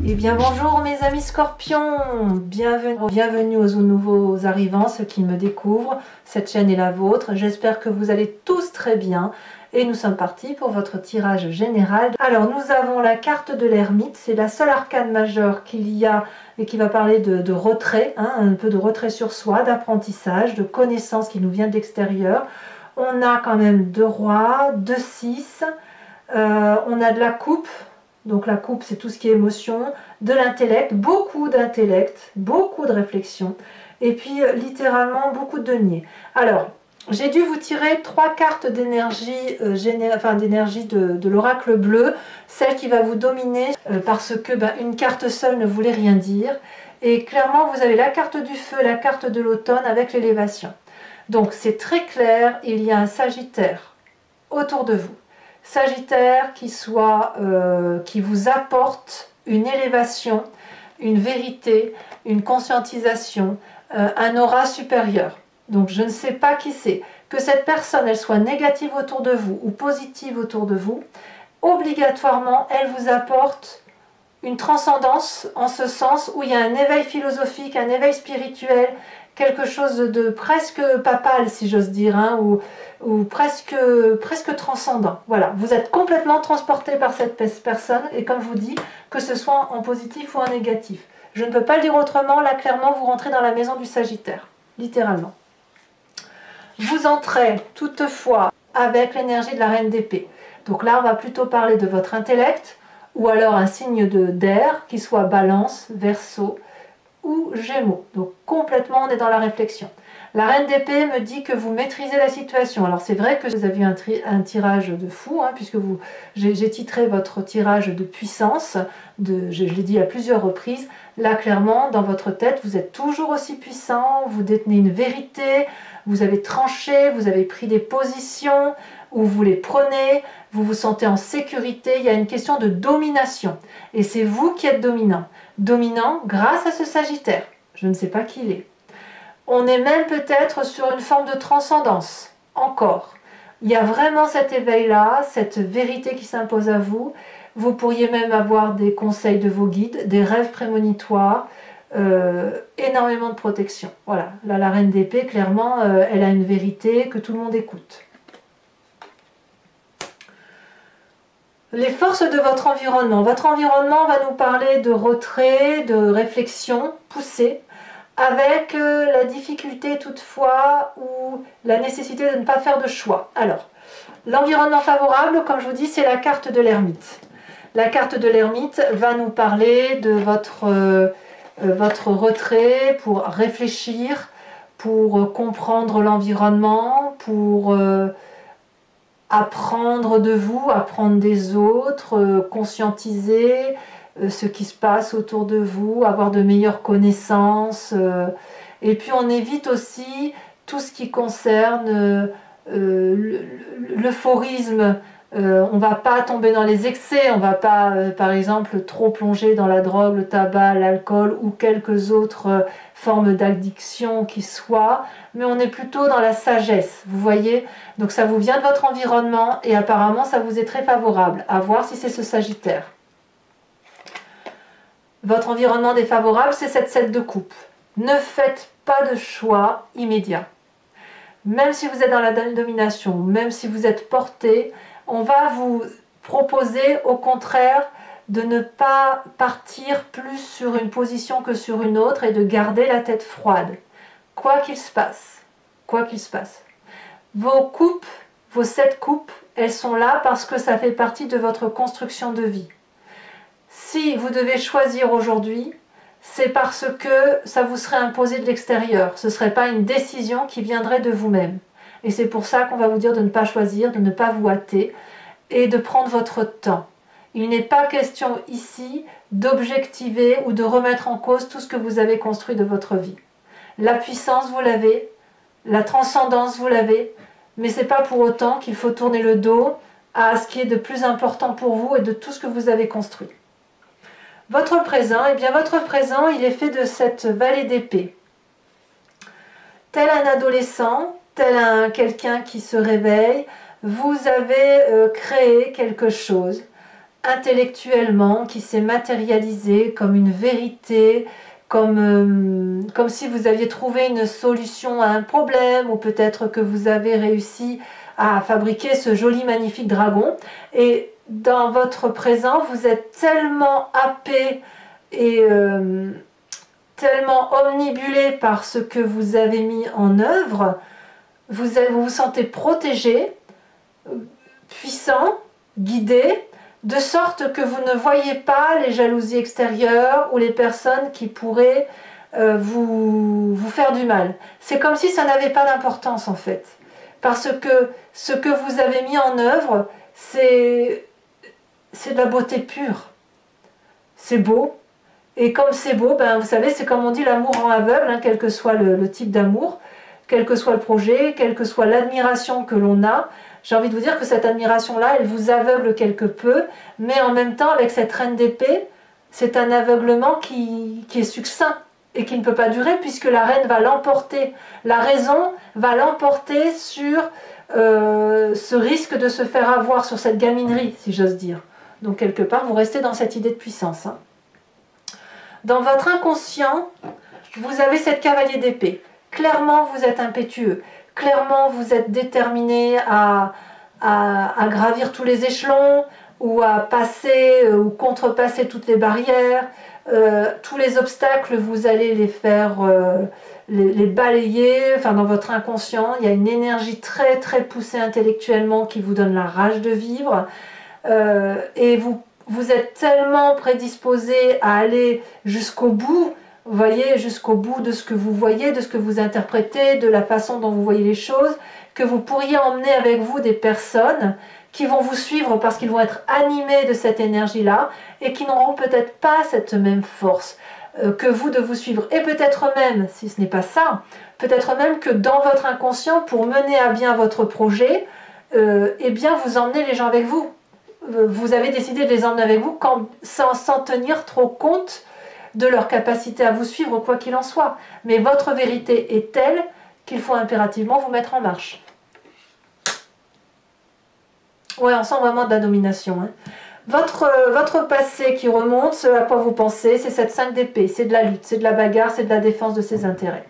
Eh bien bonjour mes amis scorpions, bienvenue aux nouveaux arrivants, ceux qui me découvrent, cette chaîne est la vôtre, j'espère que vous allez tous très bien et nous sommes partis pour votre tirage général. Alors nous avons la carte de l'ermite, c'est la seule arcane majeure qu'il y a et qui va parler de retrait, un peu de retrait sur soi, d'apprentissage, de connaissance qui nous vient de l'extérieur. On a quand même 2 rois, 2 6, on a de la coupe. Donc la coupe, c'est tout ce qui est émotion, de l'intellect, beaucoup d'intellect, beaucoup de réflexion, et puis littéralement beaucoup de denier. Alors, j'ai dû vous tirer 3 cartes d'énergie, d'énergie de l'oracle bleu, celle qui va vous dominer, parce que une carte seule ne voulait rien dire. Et clairement, vous avez la carte du feu, la carte de l'automne avec l'élévation. Donc c'est très clair, il y a un Sagittaire autour de vous. Sagittaire qui vous apporte une élévation, une vérité, une conscientisation, un aura supérieur. Donc je ne sais pas qui c'est. Que cette personne, elle soit négative autour de vous ou positive autour de vous, obligatoirement, elle vous apporte une transcendance en ce sens où il y a un éveil philosophique, un éveil spirituel, quelque chose de presque papal si j'ose dire, ou presque transcendant. Voilà, vous êtes complètement transporté par cette personne et comme je vous dis, que ce soit en positif ou en négatif. Je ne peux pas le dire autrement, là clairement vous rentrez dans la maison du Sagittaire, littéralement. Vous entrez toutefois avec l'énergie de la reine d'épée. Donc là on va plutôt parler de votre intellect ou alors un signe d'air qui soit balance, verseau ou gémeaux. Donc complètement on est dans la réflexion. La reine d'épée me dit que vous maîtrisez la situation. Alors c'est vrai que vous avez eu un tirage de fou, puisque j'ai titré votre tirage de puissance, je l'ai dit à plusieurs reprises. Là clairement dans votre tête vous êtes toujours aussi puissant, vous détenez une vérité, vous avez tranché, vous avez pris des positions où vous les prenez, vous vous sentez en sécurité, il y a une question de domination. Et c'est vous qui êtes dominant. Dominant grâce à ce Sagittaire. Je ne sais pas qui il est. On est même peut-être sur une forme de transcendance. Encore. Il y a vraiment cet éveil-là, cette vérité qui s'impose à vous. Vous pourriez même avoir des conseils de vos guides, des rêves prémonitoires, énormément de protection. Voilà. Là, la reine d'épée, clairement, elle a une vérité que tout le monde écoute. Les forces de votre environnement. Votre environnement va nous parler de retrait, de réflexion poussée, avec la difficulté toutefois ou la nécessité de ne pas faire de choix. Alors, l'environnement favorable, comme je vous dis, c'est la carte de l'ermite. La carte de l'ermite va nous parler de votre retrait pour réfléchir, pour comprendre l'environnement, pour apprendre de vous, apprendre des autres, conscientiser ce qui se passe autour de vous, avoir de meilleures connaissances. Et puis on évite aussi tout ce qui concerne l'euphorisme. On ne va pas tomber dans les excès, on ne va pas par exemple trop plonger dans la drogue, le tabac, l'alcool ou quelques autres formes d'addiction qui soient, mais on est plutôt dans la sagesse, vous voyez. Donc ça vous vient de votre environnement et apparemment ça vous est très favorable. À voir si c'est ce Sagittaire. Votre environnement défavorable, c'est cette 7 de coupe. Ne faites pas de choix immédiat. Même si vous êtes dans la domination, même si vous êtes porté, on va vous proposer au contraire de ne pas partir plus sur une position que sur une autre et de garder la tête froide. Quoi qu'il se passe, quoi qu'il se passe. Vos coupes, vos 7 coupes, elles sont là parce que ça fait partie de votre construction de vie. Si vous devez choisir aujourd'hui, c'est parce que ça vous serait imposé de l'extérieur. Ce ne serait pas une décision qui viendrait de vous-même. Et c'est pour ça qu'on va vous dire de ne pas choisir, de ne pas vous hâter et de prendre votre temps. Il n'est pas question ici d'objectiver ou de remettre en cause tout ce que vous avez construit de votre vie. La puissance, vous l'avez, la transcendance, vous l'avez, mais ce n'est pas pour autant qu'il faut tourner le dos à ce qui est de plus important pour vous et de tout ce que vous avez construit. Votre présent, eh bien votre présent, il est fait de cette vallée d'épée. Tel un adolescent, tel quelqu'un qui se réveille, vous avez créé quelque chose, intellectuellement, qui s'est matérialisé comme une vérité, comme si vous aviez trouvé une solution à un problème, ou peut-être que vous avez réussi à fabriquer ce joli magnifique dragon. Et dans votre présent, vous êtes tellement happé et tellement omnibulé par ce que vous avez mis en œuvre, vous vous sentez protégé, puissant, guidé, de sorte que vous ne voyez pas les jalousies extérieures ou les personnes qui pourraient vous faire du mal. C'est comme si ça n'avait pas d'importance en fait. Parce que ce que vous avez mis en œuvre, c'est de la beauté pure. C'est beau. Et comme c'est beau, ben, vous savez, c'est comme on dit l'amour rend aveugle, hein, quel que soit le type d'amour, quel que soit le projet, quelle que soit l'admiration que l'on a. J'ai envie de vous dire que cette admiration-là, elle vous aveugle quelque peu, mais en même temps, avec cette reine d'épée, c'est un aveuglement qui est succinct et qui ne peut pas durer, puisque la reine va l'emporter. La raison va l'emporter sur ce risque de se faire avoir, sur cette gaminerie, si j'ose dire. Donc quelque part, vous restez dans cette idée de puissance. Hein. Dans votre inconscient, vous avez cette cavalier d'épée. Clairement, vous êtes impétueux. Clairement, vous êtes déterminé à gravir tous les échelons, ou à passer ou contrepasser toutes les barrières. Tous les obstacles, vous allez les faire, les balayer. Enfin, dans votre inconscient, il y a une énergie très très poussée intellectuellement qui vous donne la rage de vivre. Et vous êtes tellement prédisposé à aller jusqu'au bout, vous voyez, jusqu'au bout de ce que vous voyez, de ce que vous interprétez, de la façon dont vous voyez les choses, que vous pourriez emmener avec vous des personnes qui vont vous suivre parce qu'ils vont être animés de cette énergie-là et qui n'auront peut-être pas cette même force que vous de vous suivre. Et peut-être même, si ce n'est pas ça, peut-être même que dans votre inconscient, pour mener à bien votre projet, eh bien vous emmenez les gens avec vous. Vous avez décidé de les emmener avec vous sans tenir trop compte de leur capacité à vous suivre, quoi qu'il en soit. Mais votre vérité est telle qu'il faut impérativement vous mettre en marche. Ouais, on sent vraiment de la domination. Hein. Votre passé qui remonte, ce à quoi vous pensez, c'est cette 5 d'épée, c'est de la lutte, c'est de la bagarre, c'est de la défense de ses intérêts.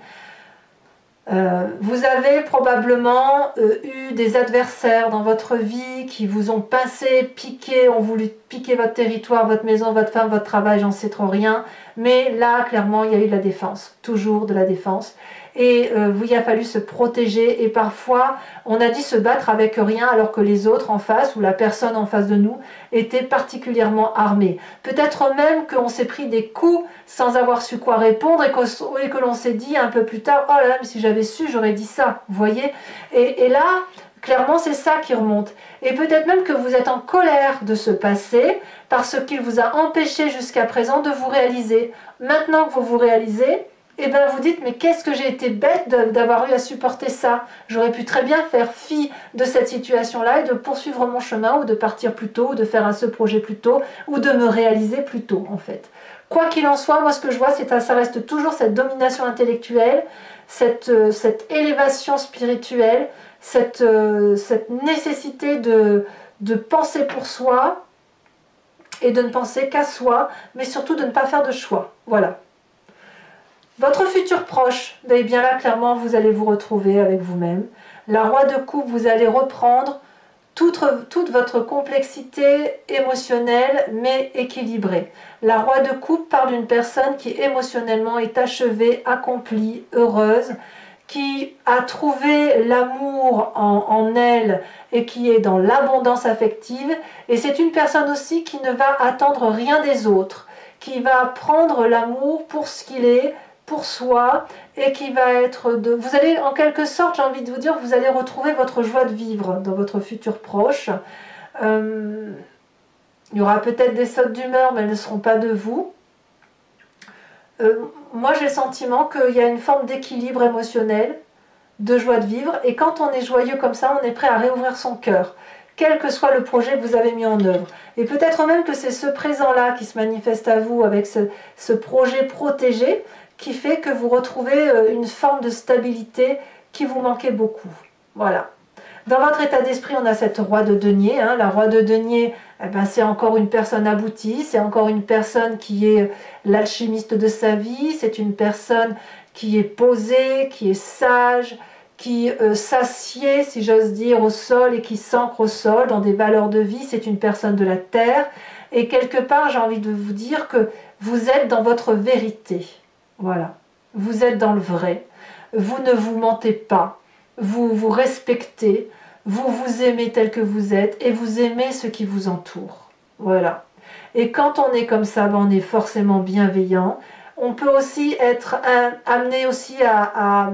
Vous avez probablement eu des adversaires dans votre vie qui vous ont pincé, piqué, ont voulu piquer votre territoire, votre maison, votre femme, votre travail, j'en sais trop rien. Mais là, clairement, il y a eu de la défense, toujours de la défense. Et il a fallu se protéger. Et parfois, on a dit se battre avec rien alors que les autres en face, ou la personne en face de nous, étaient particulièrement armés. Peut-être même qu'on s'est pris des coups sans avoir su quoi répondre et que l'on s'est dit un peu plus tard, oh là là, mais si j'avais su, j'aurais dit ça, vous voyez. Et là, clairement, c'est ça qui remonte. Et peut-être même que vous êtes en colère de ce passé parce qu'il vous a empêché jusqu'à présent de vous réaliser. Maintenant que vous vous réalisez, et bien vous dites, mais qu'est-ce que j'ai été bête d'avoir eu à supporter ça. J'aurais pu très bien faire fi de cette situation-là et de poursuivre mon chemin, ou de partir plus tôt, ou de faire ce projet plus tôt, ou de me réaliser plus tôt, en fait. Quoi qu'il en soit, moi ce que je vois, c'est que ça reste toujours cette domination intellectuelle, cette élévation spirituelle, cette nécessité de penser pour soi, et de ne penser qu'à soi, mais surtout de ne pas faire de choix. Voilà. Votre futur proche, et bien là, clairement, vous allez vous retrouver avec vous-même. La roi de coupe, vous allez reprendre toute votre complexité émotionnelle, mais équilibrée. La roi de coupe parle d'une personne qui émotionnellement est achevée, accomplie, heureuse, qui a trouvé l'amour en elle et qui est dans l'abondance affective. Et c'est une personne aussi qui ne va attendre rien des autres, qui va prendre l'amour pour ce qu'il est, pour soi, et qui va être vous allez en quelque sorte, j'ai envie de vous dire, vous allez retrouver votre joie de vivre dans votre futur proche. Il y aura peut-être des sautes d'humeur, mais elles ne seront pas de vous. Moi j'ai le sentiment qu'il y a une forme d'équilibre émotionnel, de joie de vivre, et quand on est joyeux comme ça, on est prêt à réouvrir son cœur, quel que soit le projet que vous avez mis en œuvre. Et peut-être même que c'est ce présent-là qui se manifeste à vous avec ce projet protégé, qui fait que vous retrouvez une forme de stabilité qui vous manquait beaucoup. Voilà. Dans votre état d'esprit, on a cette roi de denier. Hein. La roi de denier, eh ben, c'est encore une personne aboutie, c'est encore une personne qui est l'alchimiste de sa vie, c'est une personne qui est posée, qui est sage, qui s'assied, si j'ose dire, au sol et qui s'ancre au sol dans des valeurs de vie. C'est une personne de la terre. Et quelque part, j'ai envie de vous dire que vous êtes dans votre vérité. Voilà. Vous êtes dans le vrai. Vous ne vous mentez pas. Vous vous respectez. Vous vous aimez tel que vous êtes. Et vous aimez ce qui vous entoure. Voilà. Et quand on est comme ça, ben on est forcément bienveillant. On peut aussi être amené aussi à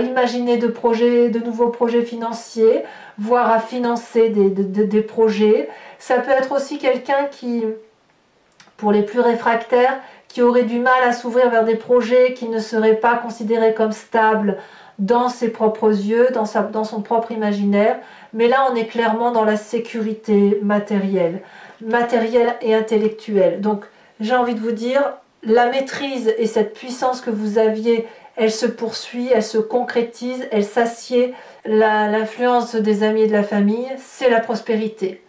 imaginer de nouveaux projets financiers, voire à financer des projets. Ça peut être aussi quelqu'un qui, pour les plus réfractaires, qui aurait du mal à s'ouvrir vers des projets qui ne seraient pas considérés comme stables dans ses propres yeux, dans son propre imaginaire. Mais là, on est clairement dans la sécurité matérielle et intellectuelle. Donc, j'ai envie de vous dire, la maîtrise et cette puissance que vous aviez, elle se poursuit, elle se concrétise, elle s'assied. L'influence des amis et de la famille, c'est la prospérité.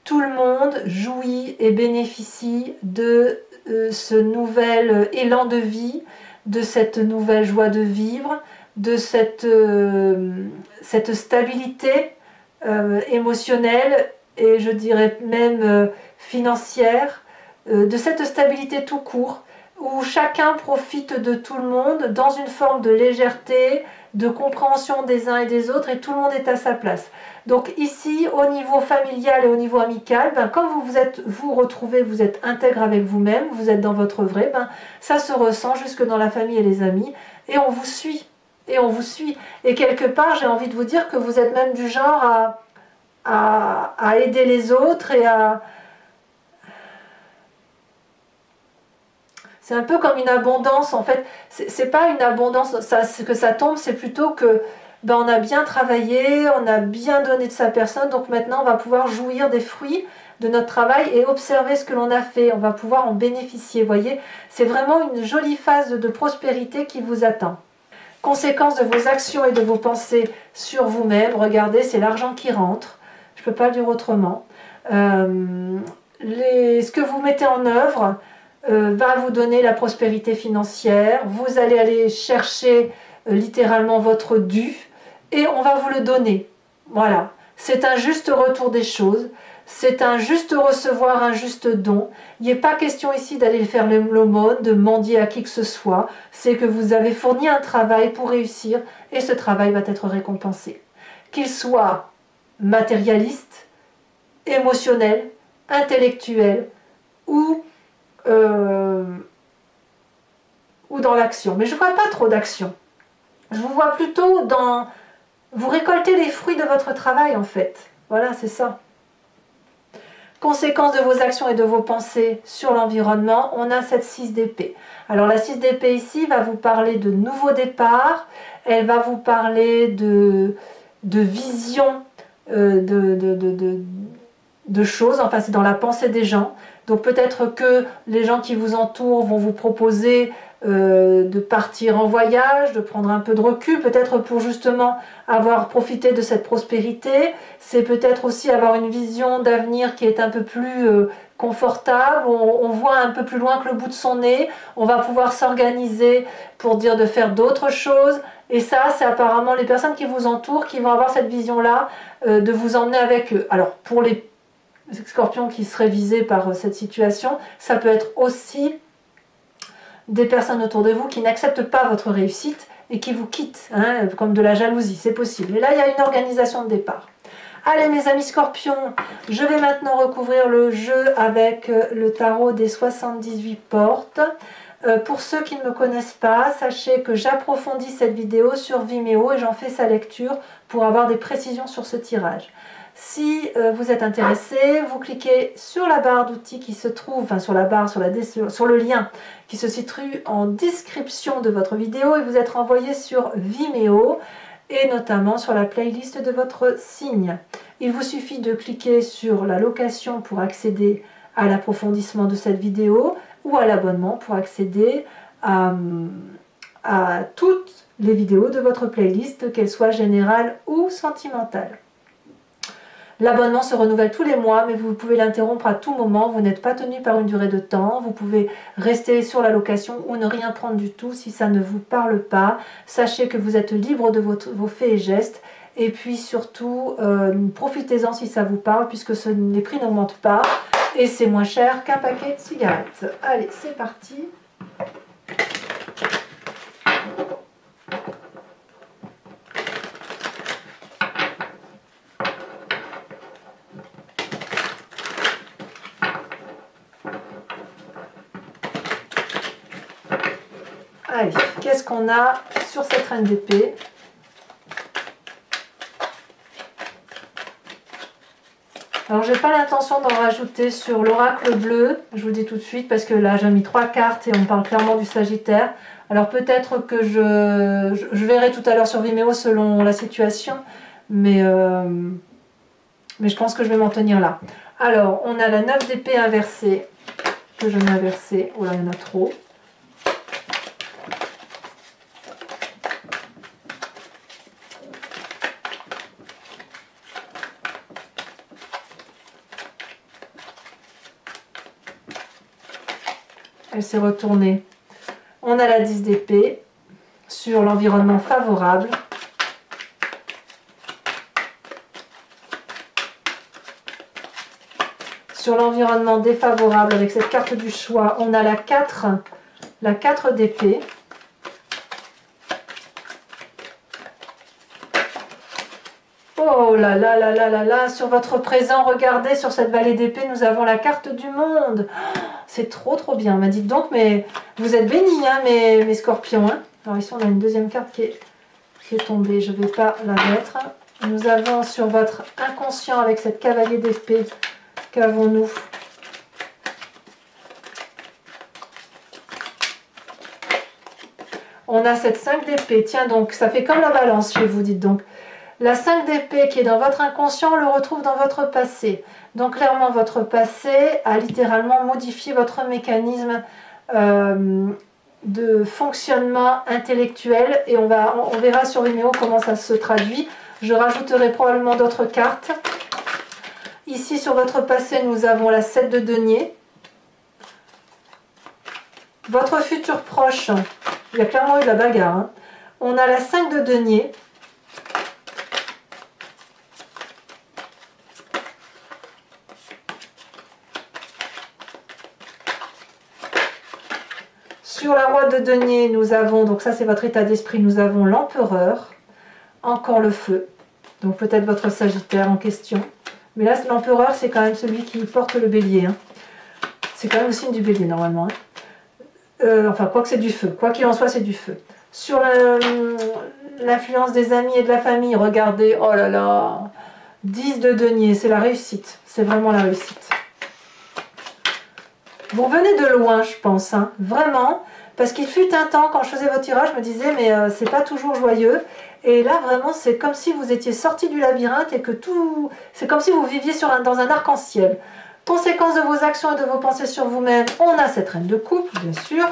Tout le monde jouit et bénéficie de ce nouvel élan de vie, de cette nouvelle joie de vivre, de cette stabilité émotionnelle et je dirais même financière, de cette stabilité tout court, où chacun profite de tout le monde dans une forme de légèreté, de compréhension des uns et des autres, et tout le monde est à sa place. Donc ici, au niveau familial et au niveau amical, ben, quand vous retrouvez, vous êtes intègre avec vous-même, vous êtes dans votre vrai, ben, ça se ressent jusque dans la famille et les amis, et on vous suit. Et on vous suit. Et quelque part, j'ai envie de vous dire que vous êtes même du genre à aider les autres et à... C'est un peu comme une abondance, en fait. C'est pas une abondance, que ça tombe, c'est plutôt que ben, on a bien travaillé, on a bien donné de sa personne, donc maintenant on va pouvoir jouir des fruits de notre travail et observer ce que l'on a fait. On va pouvoir en bénéficier, vous voyez. C'est vraiment une jolie phase de prospérité qui vous attend. Conséquence de vos actions et de vos pensées sur vous-même, regardez, c'est l'argent qui rentre. Je ne peux pas le dire autrement. Ce que vous mettez en œuvre va vous donner la prospérité financière. Vous allez aller chercher littéralement votre dû et on va vous le donner. Voilà. C'est un juste retour des choses. C'est un juste recevoir, un juste don. Il n'est pas question ici d'aller faire l'aumône, de mendier à qui que ce soit. C'est que vous avez fourni un travail pour réussir et ce travail va être récompensé. Qu'il soit matérialiste, émotionnel, intellectuel ou dans l'action. Mais je ne vois pas trop d'action. Je vous vois plutôt dans... Vous récoltez les fruits de votre travail en fait. Voilà, c'est ça. Conséquence de vos actions et de vos pensées sur l'environnement, on a cette 6 d'épée. Alors la 6 d'épée ici va vous parler de nouveaux départs, elle va vous parler de vision de choses, enfin c'est dans la pensée des gens. Donc peut-être que les gens qui vous entourent vont vous proposer de partir en voyage, de prendre un peu de recul, peut-être pour justement avoir profité de cette prospérité. C'est peut-être aussi avoir une vision d'avenir qui est un peu plus confortable, on voit un peu plus loin que le bout de son nez, on va pouvoir s'organiser pour dire de faire d'autres choses. Et ça, c'est apparemment les personnes qui vous entourent qui vont avoir cette vision-là de vous emmener avec eux. Alors pour les scorpions qui seraient visés par cette situation, ça peut être aussi des personnes autour de vous qui n'acceptent pas votre réussite et qui vous quittent, hein, comme de la jalousie, c'est possible. Mais là, il y a une organisation de départ. Allez mes amis scorpions, je vais maintenant recouvrir le jeu avec le tarot des 78 portes. Pour ceux qui ne me connaissent pas, sachez que j'approfondis cette vidéo sur Vimeo et j'en fais sa lecture pour avoir des précisions sur ce tirage. Si vous êtes intéressé, vous cliquez sur la barre d'outils qui se trouve, enfin sur la barre, sur le lien qui se situe en description de votre vidéo et vous êtes renvoyé sur Vimeo et notamment sur la playlist de votre signe. Il vous suffit de cliquer sur la location pour accéder à l'approfondissement de cette vidéo ou à l'abonnement pour accéder à toutes les vidéos de votre playlist, qu'elles soient générales ou sentimentales. L'abonnement se renouvelle tous les mois, mais vous pouvez l'interrompre à tout moment. Vous n'êtes pas tenu par une durée de temps. Vous pouvez rester sur la location ou ne rien prendre du tout si ça ne vous parle pas. Sachez que vous êtes libre de vos faits et gestes. Et puis surtout, profitez-en si ça vous parle, puisque les prix n'augmentent pas. Et c'est moins cher qu'un paquet de cigarettes. Allez, c'est parti. Allez, qu'est-ce qu'on a sur cette reine d'épée? Alors, j'ai pas l'intention d'en rajouter sur l'oracle bleu, je vous le dis tout de suite, parce que là, j'ai mis 3 cartes et on parle clairement du Sagittaire. Alors, peut-être que je verrai tout à l'heure sur Vimeo selon la situation, mais je pense que je vais m'en tenir là. Alors, on a la 9 d'épée inversée, que je mets inversée. Oh là, il y en a trop. Elle s'est retournée. On a la 10 d'épée sur l'environnement favorable. Sur l'environnement défavorable, avec cette carte du choix, on a la 4 d'épée. Oh là là là là là là, sur votre présent, regardez, sur cette vallée d'épée, nous avons la carte du monde. C'est trop bien. M'a dit donc, mais vous êtes bénis, hein, mes scorpions. Hein. Alors ici, on a une deuxième carte qui est tombée. Je ne vais pas la mettre. Nous avons sur votre inconscient, avec cette cavalier d'épée, qu'avons-nous? On a cette 5 d'épée. Tiens, donc, ça fait comme la balance chez vous, dites donc. La 5 d'épée qui est dans votre inconscient, on le retrouve dans votre passé. Donc clairement, votre passé a littéralement modifié votre mécanisme de fonctionnement intellectuel. Et on verra sur Vimeo comment ça se traduit. Je rajouterai probablement d'autres cartes. Ici, sur votre passé, nous avons la 7 de denier. Votre futur proche, il y a clairement eu de la bagarre. Hein. On a la 5 de denier. Sur la roi de denier, nous avons, donc ça c'est votre état d'esprit, nous avons l'empereur, encore le feu, donc peut-être votre sagittaire en question. Mais là, l'empereur, c'est quand même celui qui porte le bélier. Hein. C'est quand même le signe du bélier normalement. Hein. Enfin, quoi que c'est du feu, quoi qu'il en soit, c'est du feu. Sur l'influence des amis et de la famille, regardez, oh là là, 10 de denier, c'est la réussite, c'est vraiment la réussite. Vous venez de loin, je pense, hein, vraiment, parce qu'il fut un temps, quand je faisais votre tirage, je me disais, mais c'est pas toujours joyeux. Et là, vraiment, c'est comme si vous étiez sorti du labyrinthe et que tout... C'est comme si vous viviez dans un arc-en-ciel. Conséquence de vos actions et de vos pensées sur vous-même, on a cette reine de coupe, bien sûr.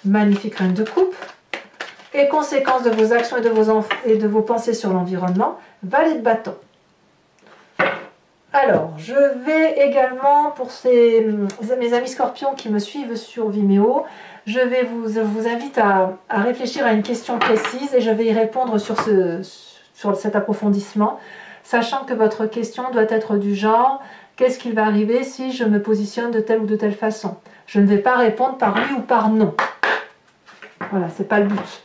Magnifique reine de coupe. Et conséquence de vos actions et de vos pensées sur l'environnement, valet de bâton. Alors, je vais également, pour mes amis scorpions qui me suivent sur Vimeo, je vous invite à réfléchir à une question précise et je vais y répondre sur cet approfondissement, sachant que votre question doit être du genre « Qu'est-ce qui va arriver si je me positionne de telle ou de telle façon ?» Je ne vais pas répondre par oui ou par non. Voilà, c'est pas le but.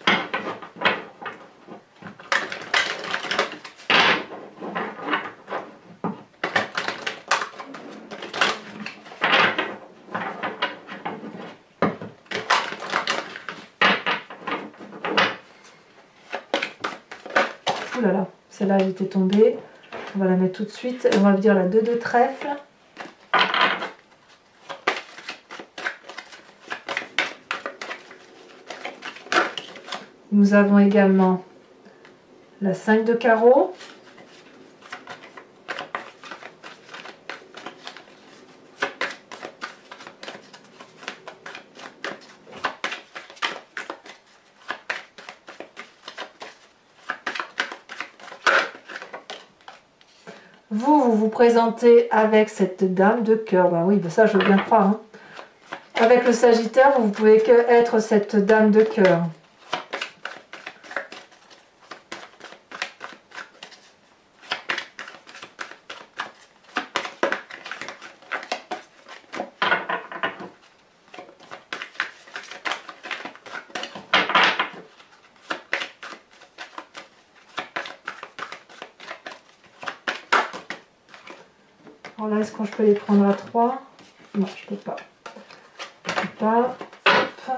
Ouh là là, celle-là elle était tombée. On va la mettre tout de suite. Et on va dire la 2 de trèfle. Nous avons également la 5 de carreau. Vous vous présentez avec cette dame de cœur. Ben oui, ben ça je veux bien croire. Hein. Avec le Sagittaire, vous pouvez que être cette dame de cœur. Alors là, est-ce que je peux les prendre à 3? Non, je peux pas. Je peux pas. Hop.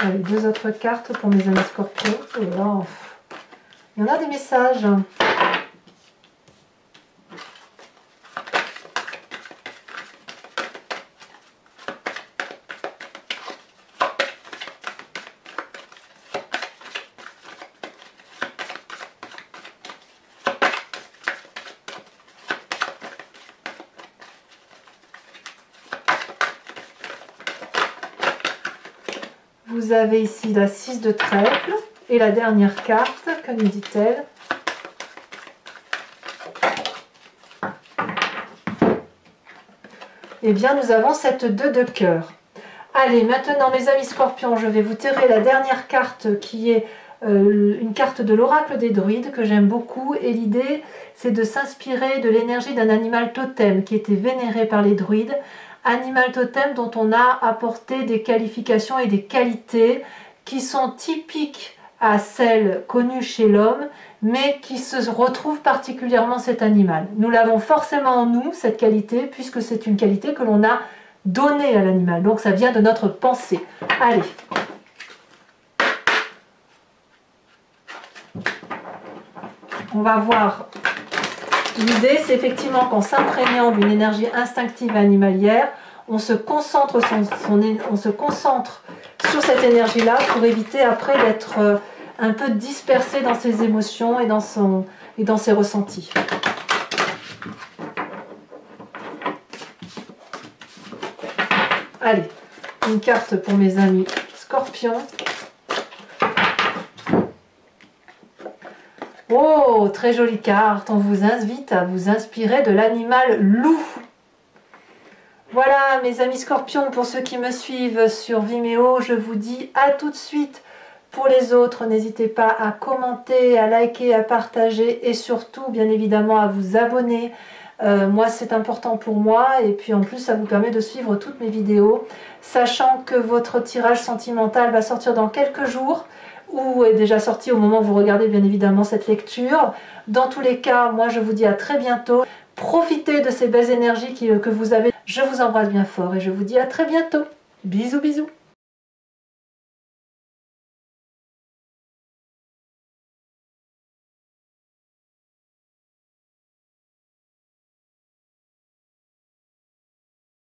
Allez, 2 autres cartes pour mes amis scorpions. Oh là, il y en a des messages. Vous avez ici la 6 de trèfle et la dernière carte, que nous dit-elle? Eh bien, nous avons cette 2 de cœur. Allez, maintenant, mes amis scorpions, je vais vous tirer la dernière carte qui est une carte de l'oracle des druides que j'aime beaucoup. Et l'idée, c'est de s'inspirer de l'énergie d'un animal totem qui était vénéré par les druides. Animal totem dont on a apporté des qualifications et des qualités qui sont typiques à celles connues chez l'homme, mais qui se retrouvent particulièrement cet animal. Nous l'avons forcément en nous, cette qualité, puisque c'est une qualité que l'on a donnée à l'animal. Donc ça vient de notre pensée. Allez. On va voir. L'idée, c'est effectivement qu'en s'imprégnant d'une énergie instinctive et animalière, on se concentre sur cette énergie-là pour éviter après d'être un peu dispersé dans ses émotions et dans ses ressentis. Allez, une carte pour mes amis scorpions. Oh, très jolie carte. On vous invite à vous inspirer de l'animal loup. Voilà, mes amis scorpions, pour ceux qui me suivent sur Vimeo, je vous dis à tout de suite. Pour les autres, n'hésitez pas à commenter, à liker, à partager et surtout, bien évidemment, à vous abonner. Moi, c'est important pour moi et puis en plus, ça vous permet de suivre toutes mes vidéos, sachant que votre tirage sentimental va sortir dans quelques jours ou est déjà sorti au moment où vous regardez bien évidemment cette lecture. Dans tous les cas, moi je vous dis à très bientôt. Profitez de ces belles énergies que vous avez. Je vous embrasse bien fort et je vous dis à très bientôt. Bisous, bisous.